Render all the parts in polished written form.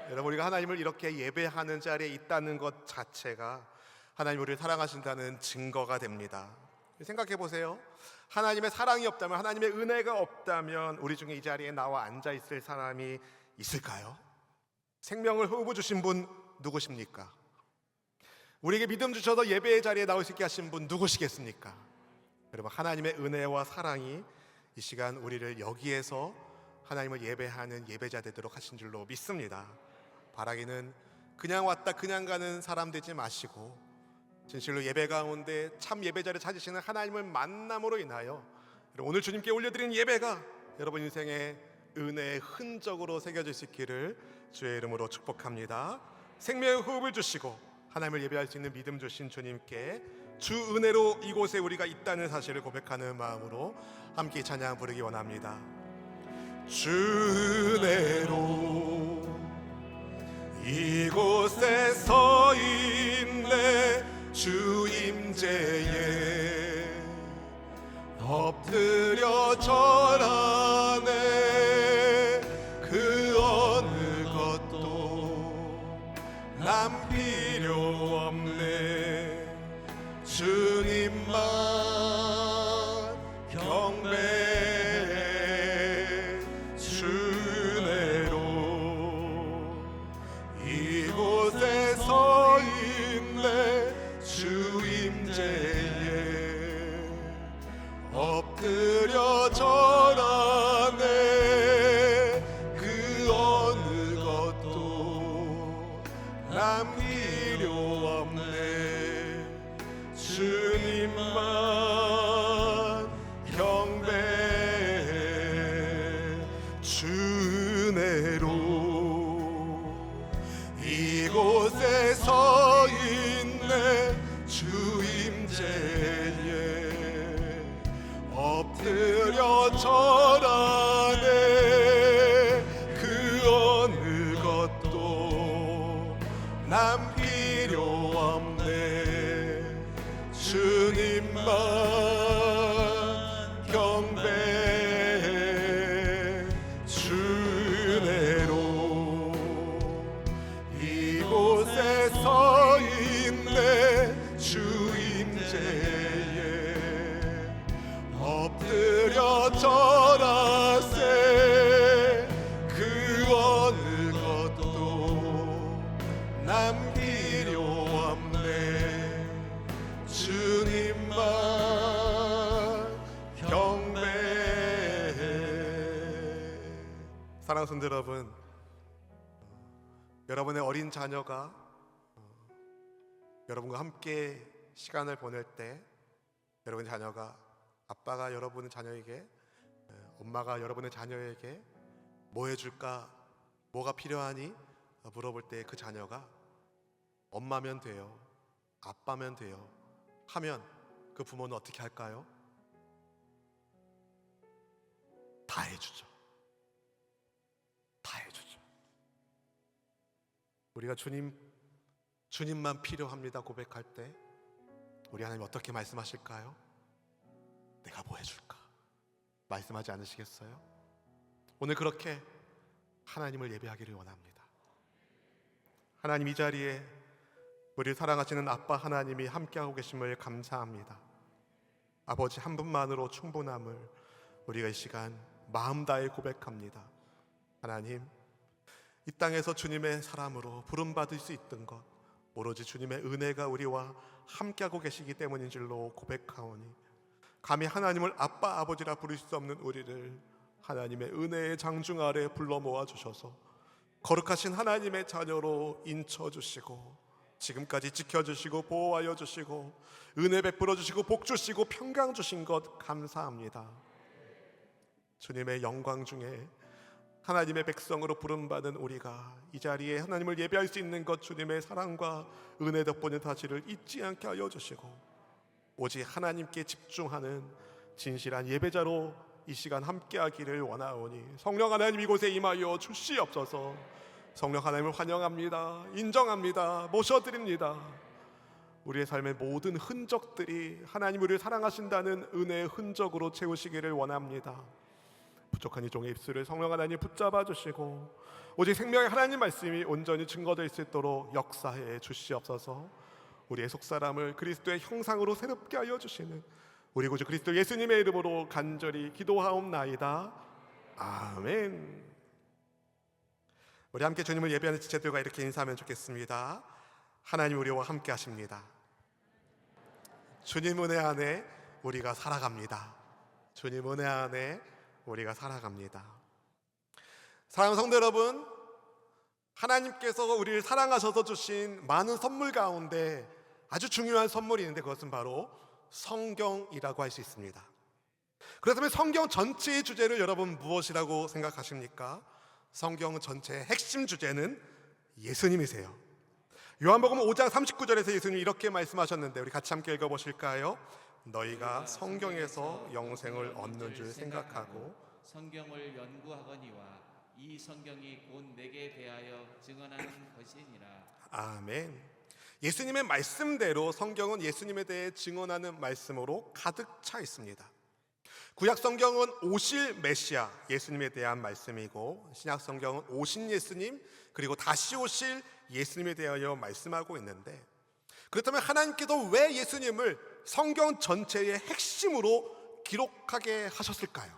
여러분, 우리가 하나님을 이렇게 예배하는 자리에 있다는 것 자체가 하나님 우리를 사랑하신다는 증거가 됩니다. 생각해 보세요. 하나님의 사랑이 없다면, 하나님의 은혜가 없다면 우리 중에 이 자리에 나와 앉아 있을 사람이 있을까요? 생명을 호흡 주신 분 누구십니까? 우리에게 믿음 주셔서 예배의 자리에 나올 수 있게 하신 분 누구시겠습니까? 여러분, 하나님의 은혜와 사랑이 이 시간 우리를 여기에서 하나님을 예배하는 예배자 되도록 하신 줄로 믿습니다. 바라기는 그냥 왔다 그냥 가는 사람 되지 마시고 진실로 예배 가운데 참 예배자를 찾으시는 하나님을 만남으로 인하여 오늘 주님께 올려드리는 예배가 여러분 인생의 은혜의 흔적으로 새겨질 수 있기를 주의 이름으로 축복합니다. 생명의 호흡을 주시고 하나님을 예배할 수 있는 믿음 주신 주님께 주 은혜로 이곳에 우리가 있다는 사실을 고백하는 마음으로 함께 찬양 부르기 원합니다. 주 은혜로 이곳에 서 있네. 주 임재에 엎드려 절하네. 그 어느 것도 남 필요 없네. 주님만 경배해. 주 은혜로 이곳에 서 있네. 주 임재에 엎드려 절하네. 그 어느 것도 남 필요 없네. 주님만 경배해. 주 은혜로 이곳에 서 있네. 주 임재에 엎드려 절하네. 그 어느 것도 남 필요 없네. 주님만 경배해. 주 은혜로 이곳에 서 있네. 주 임재에 엎드려 절하세. 그 어느 것도 남 필요 없네. 주님만 경배해. 사랑하는 성도 여러분, 여러분의 어린 자녀가 여러분과 함께 시간을 보낼 때 여러분의 자녀가 아빠가 여러분의 자녀에게, 엄마가 여러분의 자녀에게 뭐 해줄까, 뭐가 필요하니 물어볼 때 그 자녀가 엄마면 돼요, 아빠면 돼요 하면 그 부모는 어떻게 할까요? 다 해주죠. 다 해주죠. 우리가 주님만 필요합니다 고백할 때 우리 하나님 어떻게 말씀하실까요? 내가 뭐 해줄까? 말씀하지 않으시겠어요? 오늘 그렇게 하나님을 예배하기를 원합니다. 하나님, 이 자리에 우리를 사랑하시는 아빠 하나님이 함께하고 계심을 감사합니다. 아버지 한 분만으로 충분함을 우리가 이 시간 마음 다해 고백합니다. 하나님, 이 땅에서 주님의 사람으로 부름받을 수 있던 것 오로지 주님의 은혜가 우리와 함께하고 계시기 때문인 줄로 고백하오니 감히 하나님을 아빠 아버지라 부를 수 없는 우리를 하나님의 은혜의 장중 아래 불러 모아주셔서 거룩하신 하나님의 자녀로 인쳐주시고 지금까지 지켜주시고 보호하여 주시고 은혜 베풀어 주시고 복 주시고 평강 주신 것 감사합니다. 주님의 영광 중에 하나님의 백성으로 부름받은 우리가 이 자리에 하나님을 예배할 수 있는 것 주님의 사랑과 은혜 덕분에 사실을 잊지 않게 하여 주시고 오직 하나님께 집중하는 진실한 예배자로 이 시간 함께하기를 원하오니 성령 하나님 이곳에 임하여 주시옵소서. 성령 하나님을 환영합니다. 인정합니다. 모셔드립니다. 우리의 삶의 모든 흔적들이 하나님 우리를 사랑하신다는 은혜의 흔적으로 채우시기를 원합니다. 부족한 이 종의 입술을 성령 하나님 붙잡아 주시고 오직 생명의 하나님 말씀이 온전히 증거될 수 있도록 역사해 주시옵소서. 우리의 속사람을 그리스도의 형상으로 새롭게 하여 주시는 우리 구주 그리스도 예수님의 이름으로 간절히 기도하옵나이다. 아멘. 우리 함께 주님을 예배하는 지체들과 이렇게 인사하면 좋겠습니다. 하나님 우리와 함께 하십니다. 주님 은혜 안에 우리가 살아갑니다. 주님 은혜 안에 우리가 살아갑니다. 사랑하는 성도 여러분, 하나님께서 우리를 사랑하셔서 주신 많은 선물 가운데 아주 중요한 선물이 있는데 그것은 바로 성경이라고 할 수 있습니다. 그렇다면 성경 전체의 주제를 여러분 무엇이라고 생각하십니까? 성경 전체의 핵심 주제는 예수님이세요. 요한복음 5장 39절에서 예수님이 이렇게 말씀하셨는데 우리 같이 함께 읽어보실까요? 너희가 성경에서 영생을 얻는 줄 생각하고 성경을 연구하거니와 이 성경이 곧 내게 대하여 증언하는 것이니라. 아멘. 예수님의 말씀대로 성경은 예수님에 대해 증언하는 말씀으로 가득 차 있습니다. 구약 성경은 오실 메시아 예수님에 대한 말씀이고 신약 성경은 오신 예수님 그리고 다시 오실 예수님에 대하여 말씀하고 있는데 그렇다면 하나님께서 왜 예수님을 성경 전체의 핵심으로 기록하게 하셨을까요?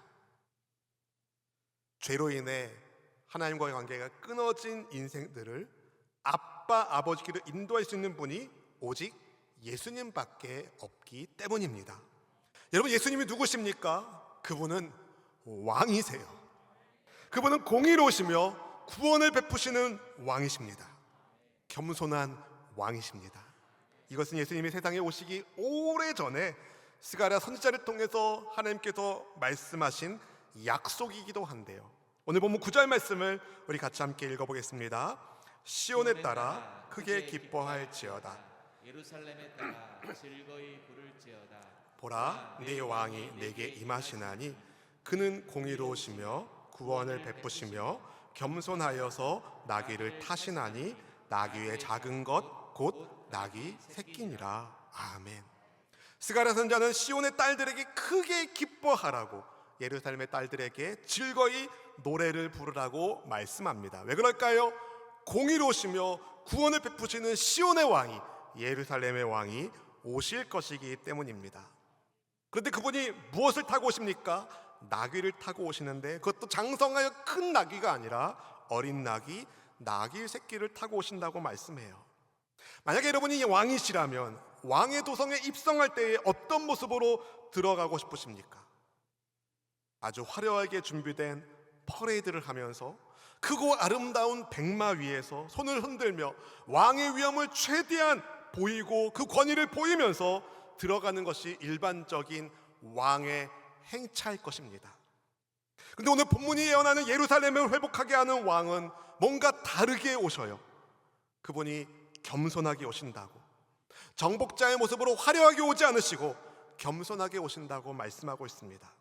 죄로 인해 하나님과의 관계가 끊어진 인생들을 아빠 아버지께로 인도할 수 있는 분이 오직 예수님밖에 없기 때문입니다. 여러분 예수님이 누구십니까? 그분은 왕이세요. 그분은 공의로우시며 구원을 베푸시는 왕이십니다. 겸손한 왕이십니다. 이것은 예수님이 세상에 오시기 오래전에 스가랴 선지자를 통해서 하나님께서 말씀하신 약속이기도 한데요. 오늘 본문 9절 말씀을 우리 같이 함께 읽어보겠습니다. 시온에 따라 크게 기뻐할지어다. 예루살렘에 따라 즐거이 부를지어다. 보라 네 왕이 내게 임하시나니 그는 공의로우시며 구원을 베푸시며 겸손하여서 나귀를 타시나니 나귀의 작은 것 곧 나귀 새끼니라. 아멘. 스가랴 선지자는 시온의 딸들에게 크게 기뻐하라고 예루살렘의 딸들에게 즐거이 노래를 부르라고 말씀합니다. 왜 그럴까요? 공의로우시며 구원을 베푸시는 시온의 왕이 예루살렘의 왕이 오실 것이기 때문입니다. 그런데 그분이 무엇을 타고 오십니까? 나귀를 타고 오시는데 그것도 장성하여 큰 나귀가 아니라 어린 나귀, 나귀 새끼를 타고 오신다고 말씀해요. 만약에 여러분이 왕이시라면 왕의 도성에 입성할 때에 어떤 모습으로 들어가고 싶으십니까? 아주 화려하게 준비된 퍼레이드를 하면서 크고 아름다운 백마 위에서 손을 흔들며 왕의 위엄을 최대한 보이고 그 권위를 보이면서 들어가는 것이 일반적인 왕의 행차일 것입니다. 그런데 오늘 본문이 예언하는 예루살렘을 회복하게 하는 왕은 뭔가 다르게 오셔요. 그분이 겸손하게 오신다고, 정복자의 모습으로 화려하게 오지 않으시고 겸손하게 오신다고 말씀하고 있습니다.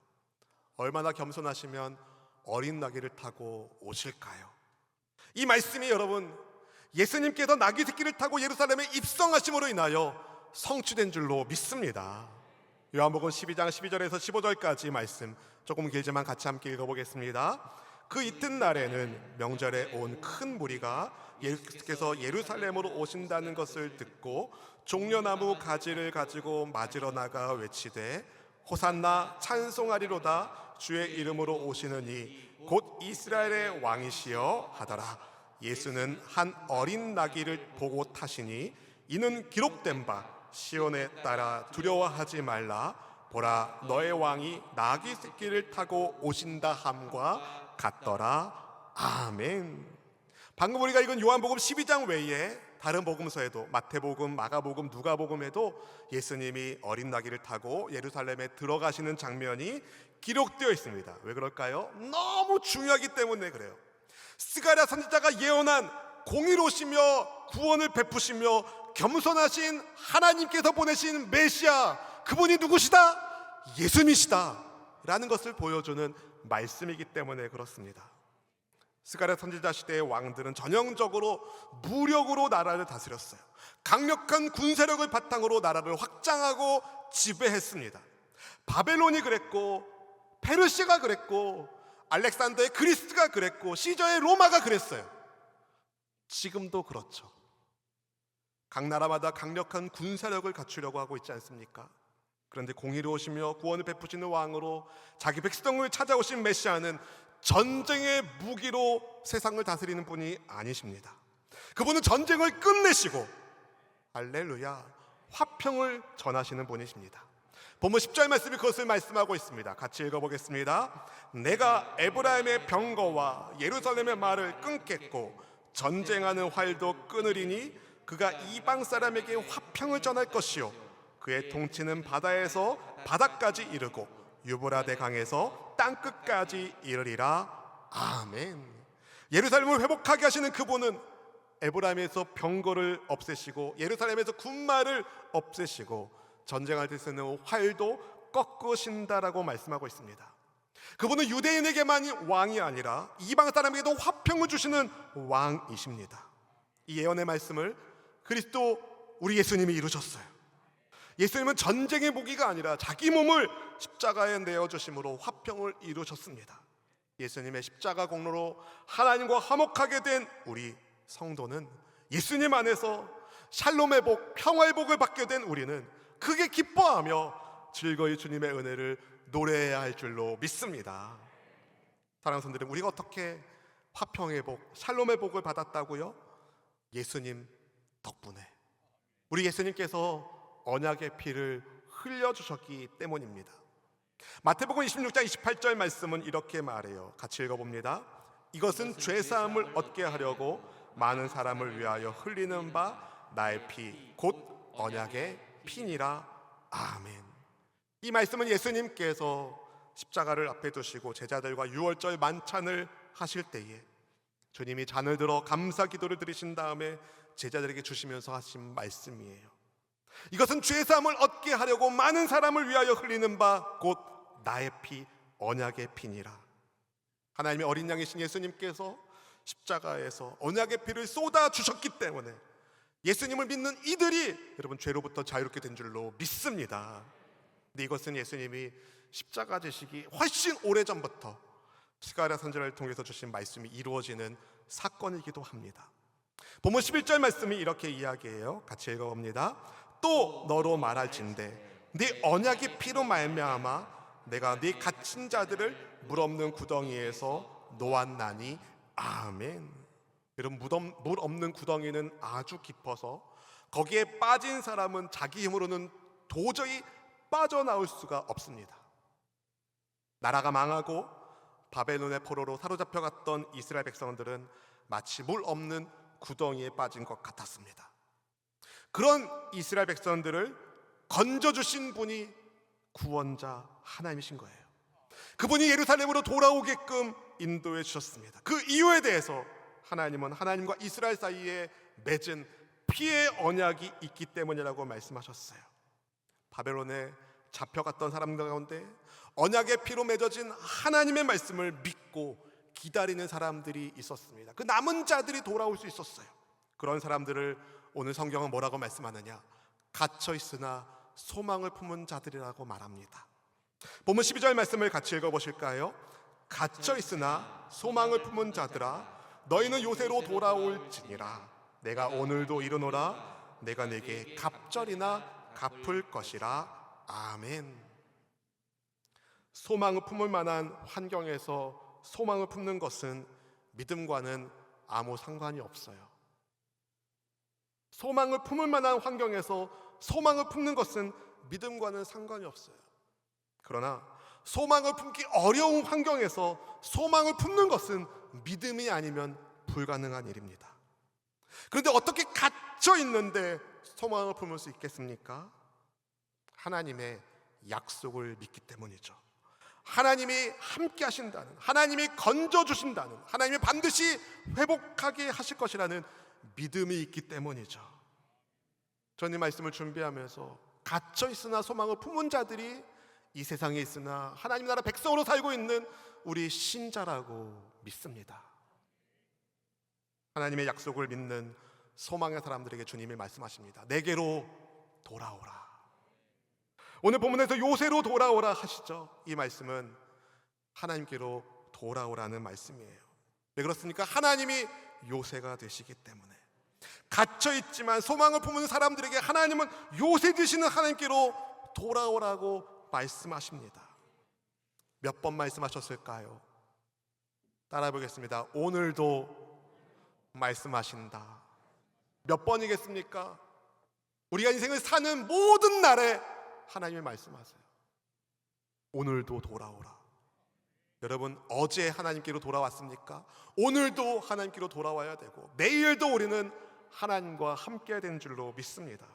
얼마나 겸손하시면 어린 나귀를 타고 오실까요? 이 말씀이 여러분 예수님께서 나귀 새끼를 타고 예루살렘에 입성하심으로 인하여 성취된 줄로 믿습니다. 요한복음 12장 12절에서 15절까지 말씀 조금 길지만 같이 함께 읽어보겠습니다. 그 이튿날에는 명절에 온 큰 무리가 예수께서 예루살렘으로 오신다는 것을 듣고 종려나무 가지를 가지고 맞으러 나가 외치되 호산나 찬송하리로다 주의 이름으로 오시는 이 곧 이스라엘의 왕이시여 하더라. 예수는 한 어린 나귀를 보고 타시니 이는 기록된 바 시온에 따라 두려워하지 말라. 보라 너의 왕이 나귀 새끼를 타고 오신다 함과 같더라. 아멘. 방금 우리가 읽은 요한복음 12장 외에 다른 복음서에도 마태복음, 마가복음, 누가복음에도 예수님이 어린 나귀를 타고 예루살렘에 들어가시는 장면이 기록되어 있습니다. 왜 그럴까요? 너무 중요하기 때문에 그래요. 스가랴 선지자가 예언한 공의로우시며 구원을 베푸시며 겸손하신 하나님께서 보내신 메시아, 그분이 누구시다? 예수님이시다 라는 것을 보여주는 말씀이기 때문에 그렇습니다. 스가랴 선지자 시대의 왕들은 전형적으로 무력으로 나라를 다스렸어요. 강력한 군세력을 바탕으로 나라를 확장하고 지배했습니다. 바벨론이 그랬고 페르시아가 그랬고 알렉산더의 그리스가 그랬고 시저의 로마가 그랬어요. 지금도 그렇죠. 각 나라마다 강력한 군사력을 갖추려고 하고 있지 않습니까? 그런데 공의로우시며 구원을 베푸시는 왕으로 자기 백성을 찾아오신 메시아는 전쟁의 무기로 세상을 다스리는 분이 아니십니다. 그분은 전쟁을 끝내시고 할렐루야 화평을 전하시는 분이십니다. 본문 10절 말씀이 그것을 말씀하고 있습니다. 같이 읽어보겠습니다. 내가 에브라임의 병거와 예루살렘의 말을 끊겠고 전쟁하는 활도 끊으리니 그가 이방 사람에게 화평을 전할 것이요 그의 통치는 바다에서 바다까지 이르고 유브라데 강에서 땅끝까지 이르리라. 아멘. 예루살렘을 회복하게 하시는 그분은 에브라임에서 병거를 없애시고 예루살렘에서 군마를 없애시고 전쟁할 때 쓰는 활도 꺾으신다라고 말씀하고 있습니다. 그분은 유대인에게만이 왕이 아니라 이방 사람에게도 화평을 주시는 왕이십니다. 이 예언의 말씀을 그리스도 우리 예수님이 이루셨어요. 예수님은 전쟁의 무기가 아니라 자기 몸을 십자가에 내어주심으로 화평을 이루셨습니다. 예수님의 십자가 공로로 하나님과 화목하게 된 우리 성도는 예수님 안에서 샬롬의 복, 평화의 복을 받게 된 우리는 크게 기뻐하며 즐거이 주님의 은혜를 노래해야 할 줄로 믿습니다. 사랑하는 성도들, 우리가 어떻게 화평의 복, 샬롬의 복을 받았다고요? 예수님 덕분에. 우리 예수님께서 언약의 피를 흘려주셨기 때문입니다. 마태복음 26장 28절 말씀은 이렇게 말해요. 같이 읽어봅니다. 이것은 죄사함을 얻게 하려고 많은 사람을 위하여 흘리는 바 나의 피 곧 언약의 피니라. 아멘. 이 말씀은 예수님께서 십자가를 앞에 두시고 제자들과 유월절 만찬을 하실 때에 주님이 잔을 들어 감사 기도를 드리신 다음에 제자들에게 주시면서 하신 말씀이에요. 이것은 죄사함을 얻게 하려고 많은 사람을 위하여 흘리는 바 곧 나의 피 언약의 피니라. 하나님의 어린 양이신 예수님께서 십자가에서 언약의 피를 쏟아 주셨기 때문에 예수님을 믿는 이들이 여러분 죄로부터 자유롭게 된 줄로 믿습니다. 근데 이것은 예수님이 십자가 지시기 훨씬 오래전부터 스가랴 선지자를 통해서 주신 말씀이 이루어지는 사건이기도 합니다. 본문 11절 말씀이 이렇게 이야기해요. 같이 읽어봅니다. 또 너로 말할진대 네 언약의 피로 말미암아 내가 네 갇힌 자들을 물 없는 구덩이에서 놓았나니. 아멘. 여러분, 물 없는 구덩이는 아주 깊어서 거기에 빠진 사람은 자기 힘으로는 도저히 빠져나올 수가 없습니다. 나라가 망하고 바벨론의 포로로 사로잡혀갔던 이스라엘 백성들은 마치 물 없는 구덩이에 빠진 것 같았습니다. 그런 이스라엘 백성들을 건져주신 분이 구원자 하나님이신 거예요. 그분이 예루살렘으로 돌아오게끔 인도해 주셨습니다. 그 이유에 대해서 하나님은 하나님과 이스라엘 사이에 맺은 피의 언약이 있기 때문이라고 말씀하셨어요. 바벨론에 잡혀갔던 사람들 가운데 언약의 피로 맺어진 하나님의 말씀을 믿고 기다리는 사람들이 있었습니다. 그 남은 자들이 돌아올 수 있었어요. 그런 사람들을 오늘 성경은 뭐라고 말씀하느냐? 갇혀 있으나 소망을 품은 자들이라고 말합니다. 본문 12절 말씀을 같이 읽어보실까요? 갇혀 있으나 소망을 품은 자들아 너희는 요새로 돌아올지니라. 내가 오늘도 이르노라. 내가 내게 갑절이나 갚을 것이라. 아멘. 소망을 품을 만한 환경에서 소망을 품는 것은 믿음과는 아무 상관이 없어요. 소망을 품을 만한 환경에서 소망을 품는 것은 믿음과는 상관이 없어요. 그러나 소망을 품기 어려운 환경에서 소망을 품는 것은 믿음이 아니면 불가능한 일입니다. 그런데 어떻게 갇혀 있는데 소망을 품을 수 있겠습니까? 하나님의 약속을 믿기 때문이죠. 하나님이 함께 하신다는, 하나님이 건져주신다는, 하나님이 반드시 회복하게 하실 것이라는 믿음이 있기 때문이죠. 저는 이 말씀을 준비하면서 갇혀 있으나 소망을 품은 자들이 이 세상에 있으나 하나님 나라 백성으로 살고 있는 우리 신자라고 믿습니다. 하나님의 약속을 믿는 소망의 사람들에게 주님이 말씀하십니다. 내게로 돌아오라. 오늘 본문에서 요새로 돌아오라 하시죠. 이 말씀은 하나님께로 돌아오라는 말씀이에요. 왜 그렇습니까? 하나님이 요새가 되시기 때문에. 갇혀있지만 소망을 품은 사람들에게 하나님은 요새 되시는 하나님께로 돌아오라고 말씀하십니다. 몇 번 말씀하셨을까요? 따라해 보겠습니다. 오늘도 말씀하신다. 몇 번이겠습니까? 우리가 인생을 사는 모든 날에 하나님이 말씀하세요. 오늘도 돌아오라. 여러분, 어제 하나님께로 돌아왔습니까? 오늘도 하나님께로 돌아와야 되고 내일도 우리는 하나님과 함께해야 되는 줄로 믿습니다.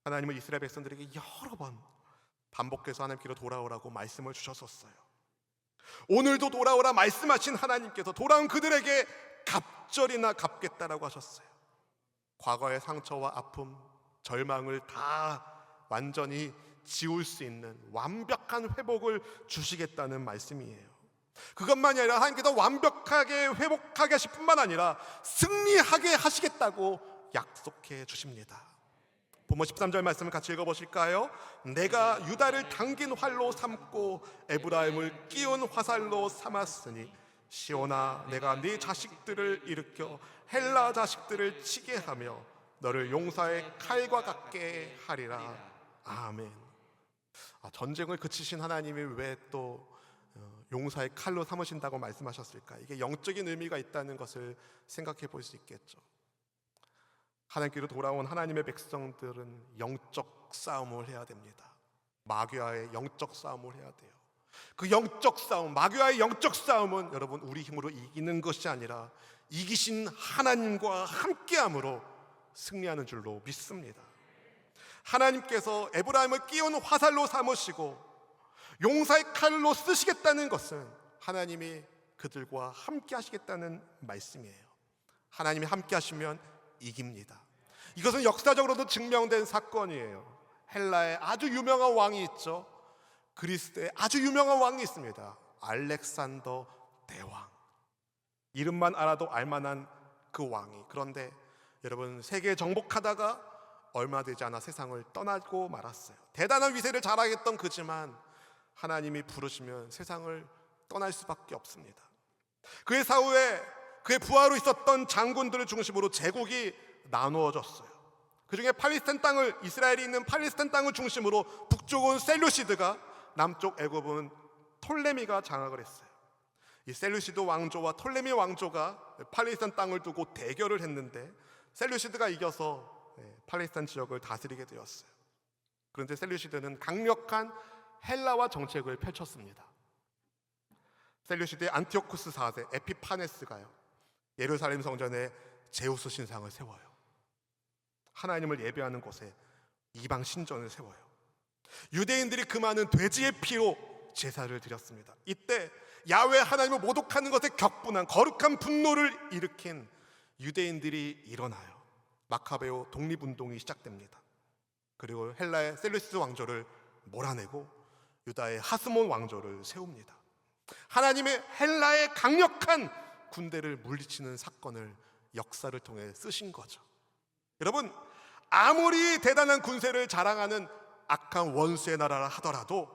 하나님은 이스라엘 백성들에게 여러 번 반복해서 하나님께로 돌아오라고 말씀을 주셨었어요. 오늘도 돌아오라 말씀하신 하나님께서 돌아온 그들에게 갑절이나 갚겠다라고 하셨어요. 과거의 상처와 아픔, 절망을 다 완전히 지울 수 있는 완벽한 회복을 주시겠다는 말씀이에요. 그것만이 아니라 하나님께서 완벽하게 회복하게 하실 뿐만 아니라 승리하게 하시겠다고 약속해 주십니다. 본문 13절 말씀을 같이 읽어보실까요? 내가 유다를 당긴 활로 삼고 에브라임을 끼운 화살로 삼았으니 시온아, 내가 네 자식들을 일으켜 헬라 자식들을 치게 하며 너를 용사의 칼과 같게 하리라. 아멘. 전쟁을 그치신 하나님이 왜 또 용사의 칼로 삼으신다고 말씀하셨을까? 이게 영적인 의미가 있다는 것을 생각해 볼 수 있겠죠. 하나님께로 돌아온 하나님의 백성들은 영적 싸움을 해야 됩니다. 마귀와의 영적 싸움을 해야 돼요. 그 영적 싸움, 마귀와의 영적 싸움은 여러분 우리 힘으로 이기는 것이 아니라 이기신 하나님과 함께함으로 승리하는 줄로 믿습니다. 하나님께서 에브라임을 끼운 화살로 삼으시고 용사의 칼로 쓰시겠다는 것은 하나님이 그들과 함께 하시겠다는 말씀이에요. 하나님이 함께 하시면 이깁니다. 이것은 역사적으로도 증명된 사건이에요. 헬라에 아주 유명한 왕이 있죠. 그리스에 아주 유명한 왕이 있습니다. 알렉산더 대왕. 이름만 알아도 알만한 그 왕이. 그런데 여러분, 세계 정복하다가 얼마 되지 않아 세상을 떠나고 말았어요. 대단한 위세를 자랑했던 그지만 하나님이 부르시면 세상을 떠날 수밖에 없습니다. 그의 사후에 그의 부하로 있었던 장군들을 중심으로 제국이 나누어졌어요. 그 중에 팔레스타인 땅을, 이스라엘이 있는 팔레스타인 땅을 중심으로 북쪽은 셀루시드가, 남쪽 애굽은 톨레미가 장악을 했어요. 이 셀루시드 왕조와 톨레미 왕조가 팔레스타인 땅을 두고 대결을 했는데 셀루시드가 이겨서 팔레스타인 지역을 다스리게 되었어요. 그런데 셀루시드는 강력한 헬라화 정책을 펼쳤습니다. 셀루시드의 안티오쿠스 4세 에피파네스가요, 예루살렘 성전에 제우스 신상을 세워요. 하나님을 예배하는 곳에 이방 신전을 세워요. 유대인들이 그 많은 돼지의 피로 제사를 드렸습니다. 이때 야훼 하나님을 모독하는 것에 격분한 거룩한 분노를 일으킨 유대인들이 일어나요. 마카베오 독립운동이 시작됩니다. 그리고 헬라의 셀루시드 왕조를 몰아내고 유다의 하스몬 왕조를 세웁니다. 하나님의 헬라의 강력한 군대를 물리치는 사건을 역사를 통해 쓰신 거죠. 여러분, 아무리 대단한 군세를 자랑하는 악한 원수의 나라라 하더라도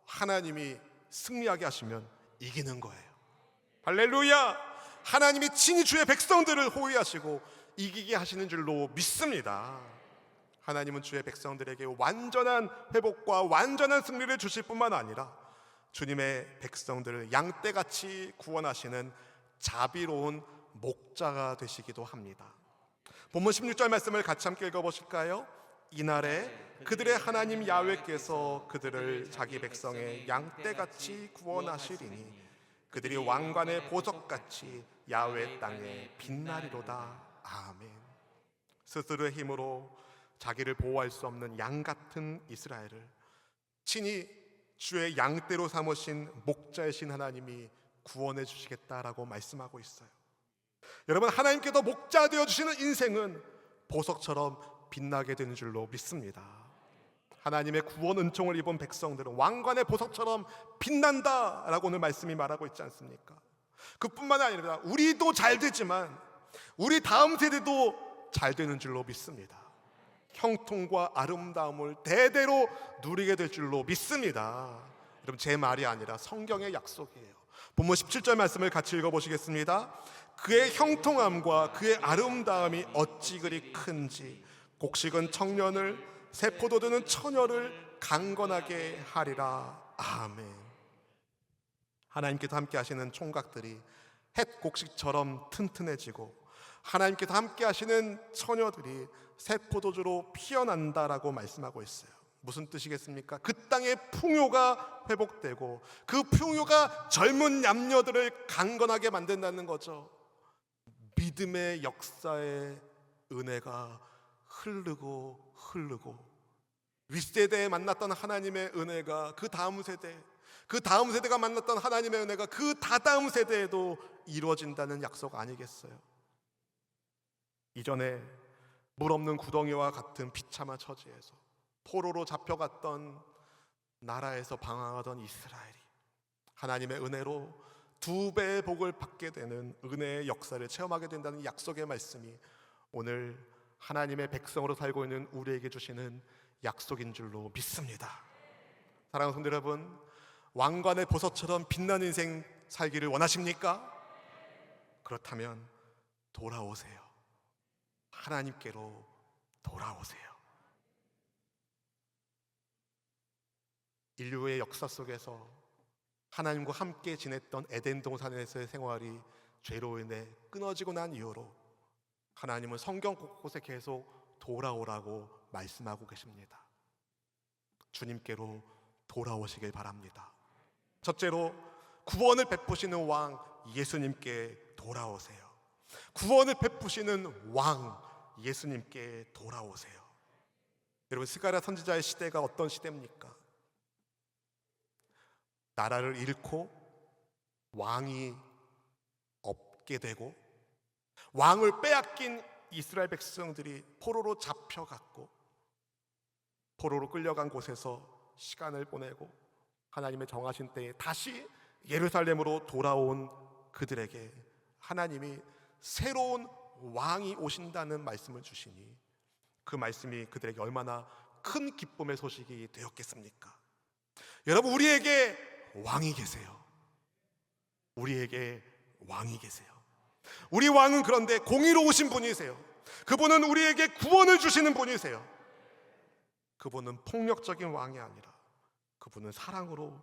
하나님이 승리하게 하시면 이기는 거예요. 할렐루야! 하나님이 친히 주의 백성들을 호위하시고 이기게 하시는 줄로 믿습니다. 하나님은 주의 백성들에게 완전한 회복과 완전한 승리를 주실 뿐만 아니라 주님의 백성들을 양떼같이 구원하시는 자비로운 목자가 되시기도 합니다. 본문 16절 말씀을 같이 함께 읽어보실까요? 이날에 그들의 하나님 야훼께서 그들을 자기 백성의 양떼같이 구원하시리니 그들이 왕관의 보석같이 야훼 땅에 빛나리로다. 아멘. 스스로의 힘으로 자기를 보호할 수 없는 양 같은 이스라엘을 친히 주의 양떼로 삼으신 목자이신 하나님이 구원해 주시겠다라고 말씀하고 있어요. 여러분, 하나님께서 목자 되어 주시는 인생은 보석처럼 빛나게 되는 줄로 믿습니다. 하나님의 구원 은총을 입은 백성들은 왕관의 보석처럼 빛난다라고 오늘 말씀이 말하고 있지 않습니까? 그뿐만 아니라 우리도 잘 되지만 우리 다음 세대도 잘 되는 줄로 믿습니다. 형통과 아름다움을 대대로 누리게 될 줄로 믿습니다. 여러분, 제 말이 아니라 성경의 약속이에요. 본문 17절 말씀을 같이 읽어보시겠습니다. 그의 형통함과 그의 아름다움이 어찌 그리 큰지 곡식은 청년을 새 포도주는 처녀를 강건하게 하리라. 아멘. 하나님께서 함께 하시는 총각들이 햇 곡식처럼 튼튼해지고 하나님께서 함께 하시는 처녀들이 새 포도주로 피어난다라고 말씀하고 있어요. 무슨 뜻이겠습니까? 그 땅의 풍요가 회복되고 그 풍요가 젊은 남녀들을 강건하게 만든다는 거죠. 믿음의 역사의 은혜가 흐르고 윗세대에 만났던 하나님의 은혜가 그 다음 세대가 만났던 하나님의 은혜가 그 다다음 세대에도 이루어진다는 약속 아니겠어요? 이전에 물 없는 구덩이와 같은 비참한 처지에서 포로로 잡혀갔던 나라에서 방황하던 이스라엘이 하나님의 은혜로 2배의 복을 받게 되는 은혜의 역사를 체험하게 된다는 약속의 말씀이 오늘 하나님의 백성으로 살고 있는 우리에게 주시는 약속인 줄로 믿습니다. 사랑하는 성도 여러분, 왕관의 보석처럼 빛나는 인생 살기를 원하십니까? 그렇다면 돌아오세요. 하나님께로 돌아오세요. 인류의 역사 속에서 하나님과 함께 지냈던 에덴 동산에서의 생활이 죄로 인해 끊어지고 난 이후로 하나님은 성경 곳곳에 계속 돌아오라고 말씀하고 계십니다. 주님께로 돌아오시길 바랍니다. 첫째로 구원을 베푸시는 왕 예수님께 돌아오세요. 구원을 베푸시는 왕 예수님께 돌아오세요. 여러분, 스가랴 선지자의 시대가 어떤 시대입니까? 나라를 잃고 왕이 없게 되고 왕을 빼앗긴 이스라엘 백성들이 포로로 잡혀갔고 포로로 끌려간 곳에서 시간을 보내고 하나님의 정하신 때에 다시 예루살렘으로 돌아온 그들에게 하나님이 새로운 왕이 오신다는 말씀을 주시니 그 말씀이 그들에게 얼마나 큰 기쁨의 소식이 되었겠습니까? 여러분, 우리에게 왕이 계세요. 우리에게 왕이 계세요. 우리 왕은 그런데 공의로우신 분이세요. 그분은 우리에게 구원을 주시는 분이세요. 그분은 폭력적인 왕이 아니라 그분은 사랑으로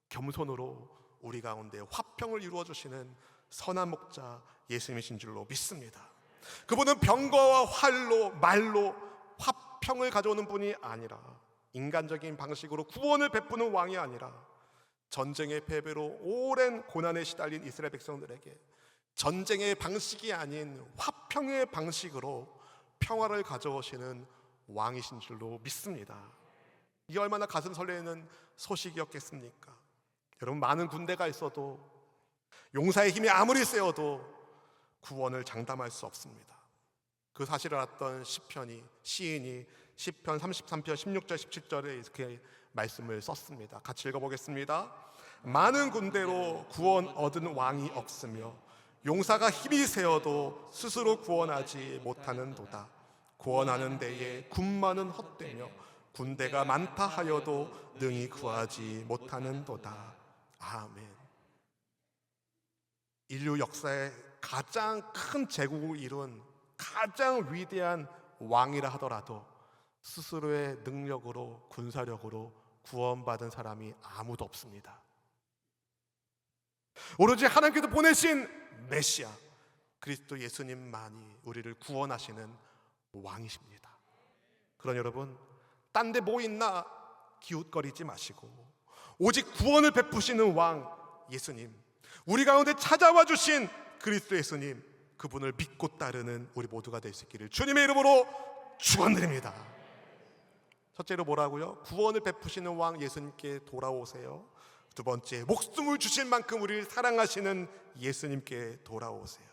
겸손으로 우리 가운데 화평을 이루어 주시는 선한 목자 예수님이신 줄로 믿습니다. 그분은 병거와 활로 말로 화평을 가져오는 분이 아니라 인간적인 방식으로 구원을 베푸는 왕이 아니라 전쟁의 패배로 오랜 고난에 시달린 이스라엘 백성들에게 전쟁의 방식이 아닌 화평의 방식으로 평화를 가져오시는 왕이신 줄로 믿습니다. 이게 얼마나 가슴 설레는 소식이었겠습니까? 여러분, 많은 군대가 있어도 용사의 힘이 아무리 세어도 구원을 장담할 수 없습니다. 그 사실을 알았던 시인이 시편 33편 16절 17절에 이렇게 말씀을 썼습니다. 같이 읽어보겠습니다. 많은 군대로 구원 얻은 왕이 없으며 용사가 힘이 세어도 스스로 구원하지 못하는도다. 구원하는 데에 군마는 헛되며 군대가 많다 하여도 능히 구하지 못하는도다. 아멘. 인류 역사의 가장 큰 제국을 이룬 가장 위대한 왕이라 하더라도 스스로의 능력으로 군사력으로 구원받은 사람이 아무도 없습니다. 오로지 하나님께서 보내신 메시아 그리스도 예수님만이 우리를 구원하시는 왕이십니다. 그러나 여러분, 딴 데 뭐 있나 기웃거리지 마시고 오직 구원을 베푸시는 왕 예수님, 우리 가운데 찾아와 주신 그리스도 예수님, 그분을 믿고 따르는 우리 모두가 될 수 있기를 주님의 이름으로 축원드립니다. 첫째로 뭐라고요? 구원을 베푸시는 왕 예수님께 돌아오세요. 두 번째, 목숨을 주실 만큼 우리를 사랑하시는 예수님께 돌아오세요.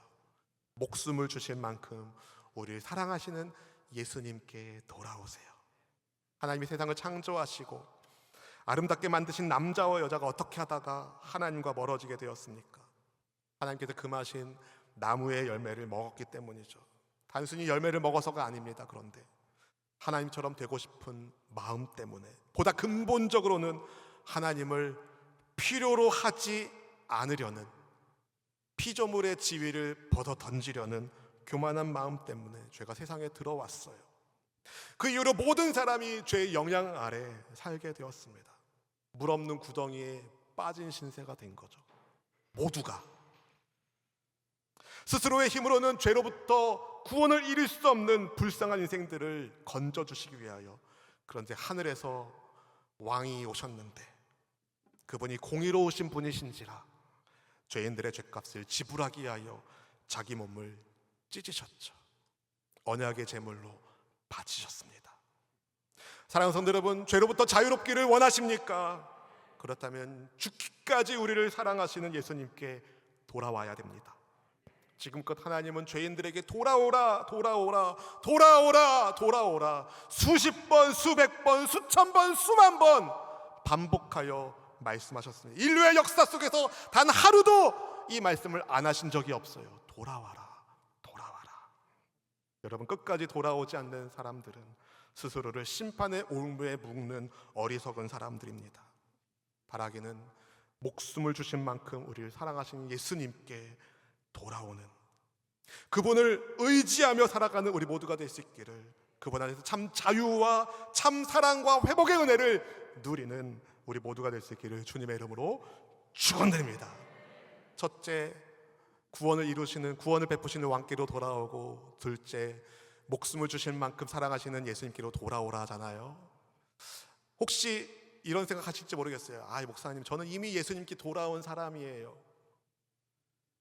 목숨을 주실 만큼 우리를 사랑하시는 예수님께 돌아오세요. 하나님이 세상을 창조하시고 아름답게 만드신 남자와 여자가 어떻게 하다가 하나님과 멀어지게 되었습니까? 하나님께서 금하신 나무의 열매를 먹었기 때문이죠. 단순히 열매를 먹어서가 아닙니다. 그런데 하나님처럼 되고 싶은 마음 때문에, 보다 근본적으로는 하나님을 필요로 하지 않으려는, 피조물의 지위를 벗어 던지려는 교만한 마음 때문에 죄가 세상에 들어왔어요. 그 이후로 모든 사람이 죄의 영향 아래 살게 되었습니다. 물 없는 구덩이에 빠진 신세가 된 거죠. 모두가 스스로의 힘으로는 죄로부터 구원을 이룰 수 없는 불쌍한 인생들을 건져주시기 위하여, 그런데 하늘에서 왕이 오셨는데 그분이 공의로우신 분이신지라 죄인들의 죄값을 지불하기 위하여 자기 몸을 찢으셨죠. 언약의 제물로 바치셨습니다. 사랑하는 성도 여러분, 죄로부터 자유롭기를 원하십니까? 그렇다면 죽기까지 우리를 사랑하시는 예수님께 돌아와야 됩니다. 지금껏 하나님은 죄인들에게 돌아오라, 돌아오라, 돌아오라, 돌아오라 수십 번, 수백 번, 수천 번, 수만 번 반복하여 말씀하셨습니다. 인류의 역사 속에서 단 하루도 이 말씀을 안 하신 적이 없어요. 돌아와라, 돌아와라. 여러분, 끝까지 돌아오지 않는 사람들은 스스로를 심판의 올무에 묶는 어리석은 사람들입니다. 바라기는 목숨을 주신 만큼 우리를 사랑하신 예수님께 돌아오는, 그분을 의지하며 살아가는 우리 모두가 될 수 있기를, 그분 안에서 참 자유와 참 사랑과 회복의 은혜를 누리는 우리 모두가 될 수 있기를 주님의 이름으로 축원드립니다. 첫째, 구원을 이루시는, 구원을 베푸시는 왕께로 돌아오고, 둘째, 목숨을 주실 만큼 사랑하시는 예수님께로 돌아오라 하잖아요. 혹시 이런 생각하실지 모르겠어요. 목사님, 저는 이미 예수님께 돌아온 사람이에요.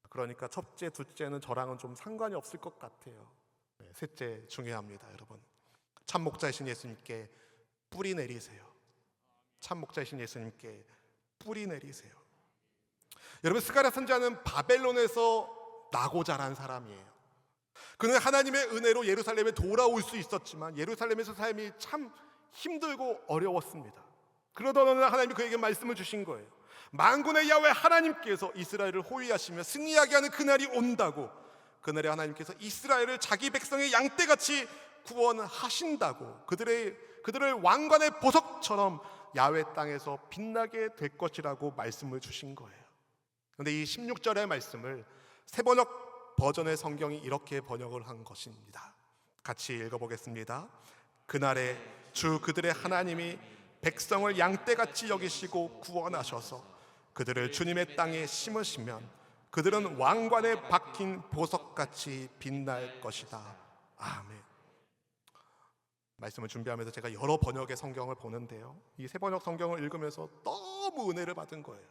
그러니까 첫째, 둘째는 저랑은 좀 상관이 없을 것 같아요. 셋째 중요합니다. 여러분, 참 목자이신 예수님께 뿌리 내리세요. 참 목자이신 예수님께 뿌리 내리세요. 여러분, 스가랴 선지자는 바벨론에서 나고 자란 사람이에요. 그는 하나님의 은혜로 예루살렘에 돌아올 수 있었지만 예루살렘에서 삶이 참 힘들고 어려웠습니다. 그러던 어느 날 하나님이 그에게 말씀을 주신 거예요. 만군의 야훼 하나님께서 이스라엘을 호위하시며 승리하게 하는 그날이 온다고, 그날에 하나님께서 이스라엘을 자기 백성의 양떼같이 구원하신다고, 그들을 왕관의 보석처럼 야훼 땅에서 빛나게 될 것이라고 말씀을 주신 거예요. 그런데 이 16절의 말씀을 새번역 버전의 성경이 이렇게 번역을 한 것입니다. 같이 읽어보겠습니다. 그날에 주 그들의 하나님이 백성을 양떼같이 여기시고 구원하셔서 그들을 주님의 땅에 심으시면 그들은 왕관에 박힌 보석같이 빛날 것이다. 아멘. 말씀을 준비하면서 제가 여러 번역의 성경을 보는데요, 이 세 번역 성경을 읽으면서 너무 은혜를 받은 거예요.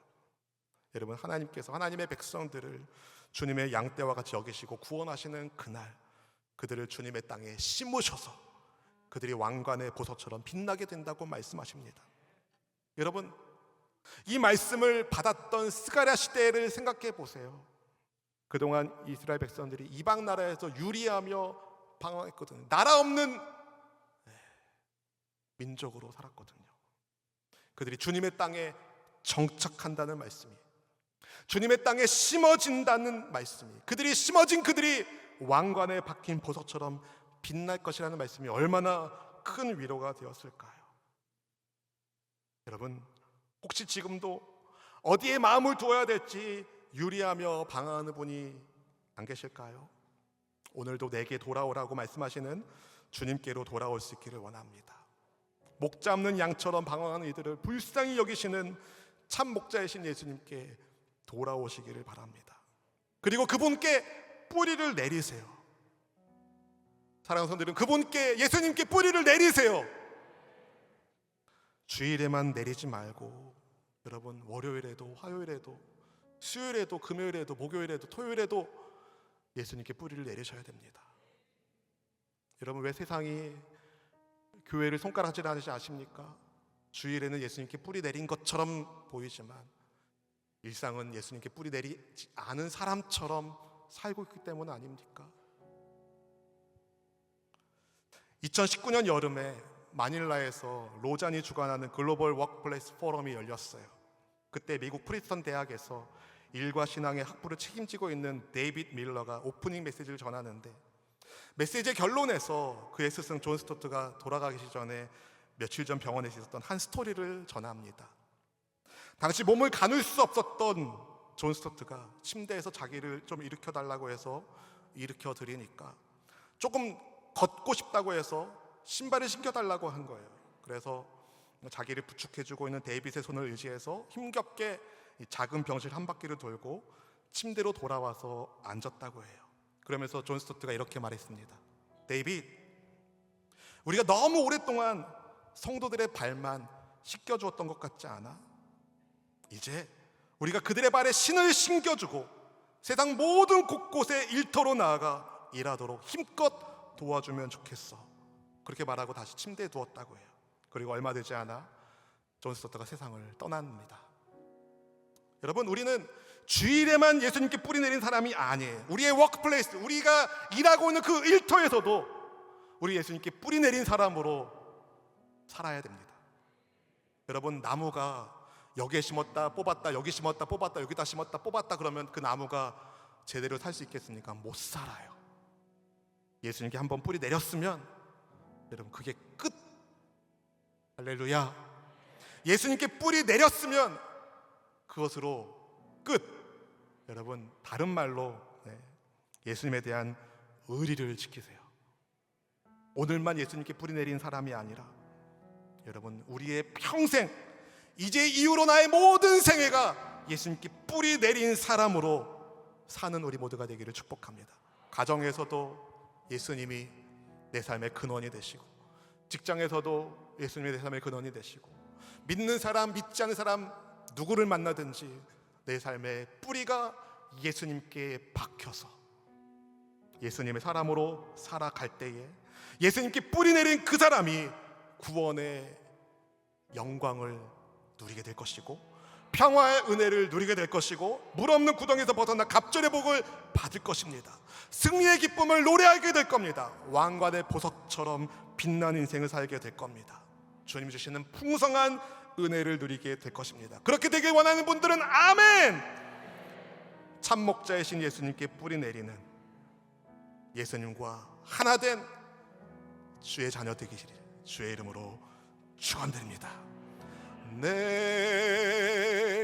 여러분, 하나님께서 하나님의 백성들을 주님의 양떼와 같이 여기시고 구원하시는 그날, 그들을 주님의 땅에 심으셔서 그들이 왕관의 보석처럼 빛나게 된다고 말씀하십니다. 여러분, 이 말씀을 받았던 스가랴 시대를 생각해 보세요. 그동안 이스라엘 백성들이 이방 나라에서 유리하며 방황했거든요. 나라 없는 민족으로 살았거든요. 그들이 주님의 땅에 정착한다는 말씀이, 주님의 땅에 심어진다는 말씀이, 그들이 심어진 그들이 왕관에 박힌 보석처럼 빛날 것이라는 말씀이 얼마나 큰 위로가 되었을까요? 여러분, 혹시 지금도 어디에 마음을 두어야 될지 유리하며 방황하는 분이 안 계실까요? 오늘도 내게 돌아오라고 말씀하시는 주님께로 돌아올 수 있기를 원합니다. 목 잡는 양처럼 방황하는 이들을 불쌍히 여기시는 참 목자이신 예수님께 돌아오시기를 바랍니다. 그리고 그분께 뿌리를 내리세요. 사랑하는 성도들은 그분께, 예수님께 뿌리를 내리세요. 주일에만 내리지 말고 여러분, 월요일에도, 화요일에도, 수요일에도, 금요일에도, 목요일에도, 토요일에도 예수님께 뿌리를 내리셔야 됩니다. 여러분, 왜 세상이 교회를 손가락질하는지 아십니까? 주일에는 예수님께 뿌리 내린 것처럼 보이지만 일상은 예수님께 뿌리 내리지 않은 사람처럼 살고 있기 때문 아닙니까? 2019년 여름에 마닐라에서 로잔이 주관하는 글로벌 워크플레이스 포럼이 열렸어요. 그때 미국 프리스턴 대학에서 일과 신앙의 학부를 책임지고 있는 데이빗 밀러가 오프닝 메시지를 전하는데, 메시지의 결론에서 그의 스승 존 스토트가 돌아가기 전에 며칠 전 병원에서 있었던 한 스토리를 전합니다. 당시 몸을 가눌 수 없었던 존 스토트가 침대에서 자기를 좀 일으켜 달라고 해서 일으켜 드리니까 조금 걷고 싶다고 해서 신발을 신겨 달라고 한 거예요. 그래서 자기를 부축해주고 있는 데이빗의 손을 의지해서 힘겹게 이 작은 병실 한 바퀴를 돌고 침대로 돌아와서 앉았다고 해요. 그러면서 존 스토트가 이렇게 말했습니다. 데이빗, 우리가 너무 오랫동안 성도들의 발만 씻겨주었던 것 같지 않아? 이제 우리가 그들의 발에 신을 신겨주고 세상 모든 곳곳에 일터로 나아가 일하도록 힘껏 도와주면 좋겠어. 그렇게 말하고 다시 침대에 누웠다고 해요. 그리고 얼마 되지 않아 존 스토트가 세상을 떠납니다. 여러분, 우리는 주일에만 예수님께 뿌리 내린 사람이 아니에요. 우리의 워크플레이스, 우리가 일하고 있는 그 일터에서도 우리 예수님께 뿌리 내린 사람으로 살아야 됩니다. 여러분, 나무가 여기에 심었다 뽑았다, 여기 심었다 뽑았다, 여기다 심었다 뽑았다 그러면 그 나무가 제대로 살 수 있겠습니까? 못 살아요. 예수님께 한번 뿌리 내렸으면 여러분, 그게 끝. 할렐루야. 예수님께 뿌리 내렸으면 그것으로 끝. 여러분, 다른 말로 예수님에 대한 의리를 지키세요. 오늘만 예수님께 뿌리 내린 사람이 아니라 여러분, 우리의 평생, 이제 이후로 나의 모든 생애가 예수님께 뿌리 내린 사람으로 사는 우리 모두가 되기를 축복합니다. 가정에서도 예수님이 내 삶의 근원이 되시고, 직장에서도 예수님이 내 삶의 근원이 되시고, 믿는 사람 믿지 않는 사람 누구를 만나든지 내 삶의 뿌리가 예수님께 박혀서 예수님의 사람으로 살아갈 때에 예수님께 뿌리 내린 그 사람이 구원의 영광을 누리게 될 것이고, 평화의 은혜를 누리게 될 것이고, 물 없는 구덩이에서 벗어나 갑절의 복을 받을 것입니다. 승리의 기쁨을 노래하게 될 겁니다. 왕관의 보석처럼 빛나는 인생을 살게 될 겁니다. 주님 주시는 풍성한 은혜를 누리게 될 것입니다. 그렇게 되길 원하는 분들은 아멘! 참 목자이신 예수님께 뿌리 내리는 예수님과 하나 된 주의 자녀 되기를 주의 이름으로 축원드립니다.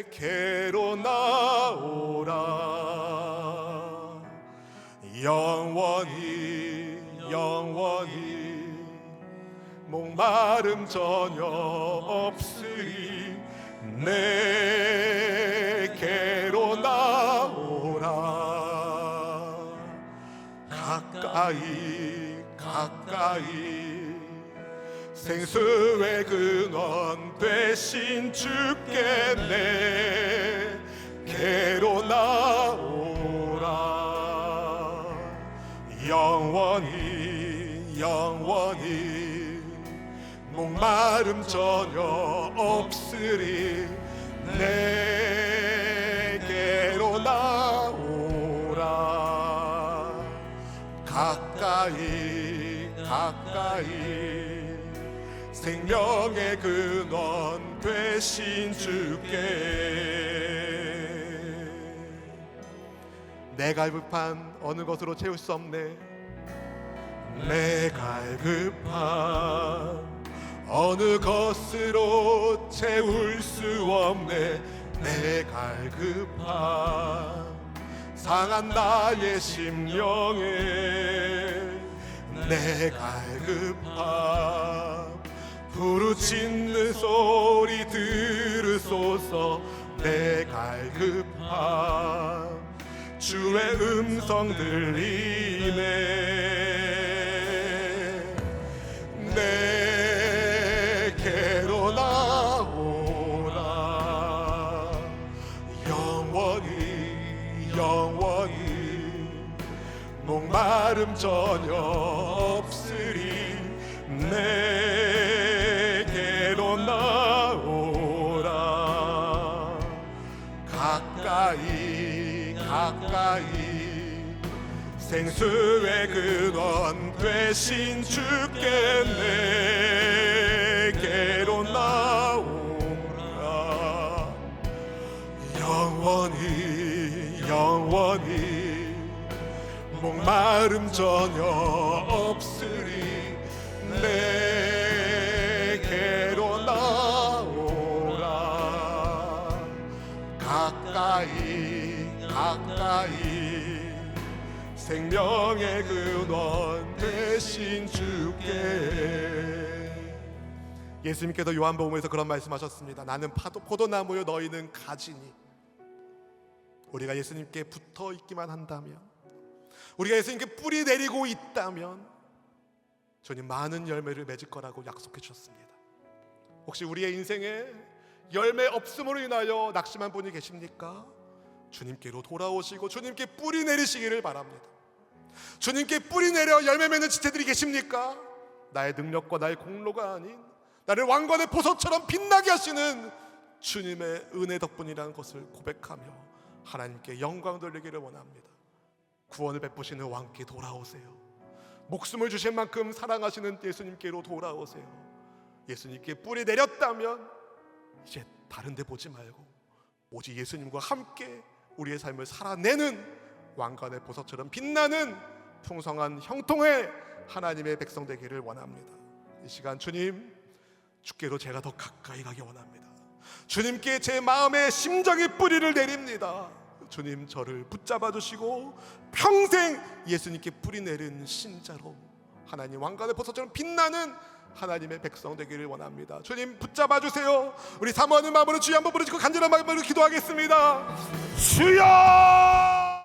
내게로 나오라, 영원히 영원히 목마름 전혀 없으리. 내게로 나오라, 가까이 가까이 생수의 근원 되신 주께 내게로 나오라, 영원히 영원히 목마름 전혀 없으리. 내게로 나오라, 가까이 가까이 생명의 근원 되신 주께. 내 갈급한 어느 것으로 채울 수 없네. 내 갈급한 어느 것으로 채울 수 없네. 내 갈급한 상한 나의 심령에 내 갈급한 부르짖는 소리 들으소서. 내 갈급한 주의 음성 들리네. 내게로 나오라, 영원히 영원히 목마름 전혀 없으리. 내게로 나오라, 가까이 가까이 생수의 근원 되신 주께 내게로 나오라, 영원히 영원히 목마름 전혀 없으리. 내게로 나오라, 가까이 생명의 근원 되신 주께. 예수님께서 요한복음에서 그런 말씀하셨습니다. 나는 포도나무요 너희는 가지니. 우리가 예수님께 붙어 있기만 한다면, 우리가 예수님께 뿌리 내리고 있다면 주님 많은 열매를 맺을 거라고 약속해 주셨습니다. 혹시 우리의 인생에 열매 없음으로 인하여 낙심한 분이 계십니까? 주님께로 돌아오시고 주님께 뿌리 내리시기를 바랍니다. 주님께 뿌리 내려 열매 맺는 지체들이 계십니까? 나의 능력과 나의 공로가 아닌 나를 왕관의 보석처럼 빛나게 하시는 주님의 은혜 덕분이라는 것을 고백하며 하나님께 영광 돌리기를 원합니다. 구원을 베푸시는 왕께 돌아오세요. 목숨을 주신 만큼 사랑하시는 예수님께로 돌아오세요. 예수님께 뿌리 내렸다면 이제 다른 데 보지 말고 오직 예수님과 함께 우리의 삶을 살아내는 왕관의 보석처럼 빛나는 풍성한 형통의 하나님의 백성 되기를 원합니다. 이 시간 주님께로 제가 더 가까이 가기 원합니다. 주님께 제 마음의 심정의 뿌리를 내립니다. 주님 저를 붙잡아 주시고 평생 예수님께 뿌리 내린 신자로 하나님 왕관의 보석처럼 빛나는 하나님의 백성 되기를 원합니다. 주님 붙잡아 주세요. 우리 사모하는 마음으로 주여 한번 부르짖고 간절한 마음으로 기도하겠습니다. 주여!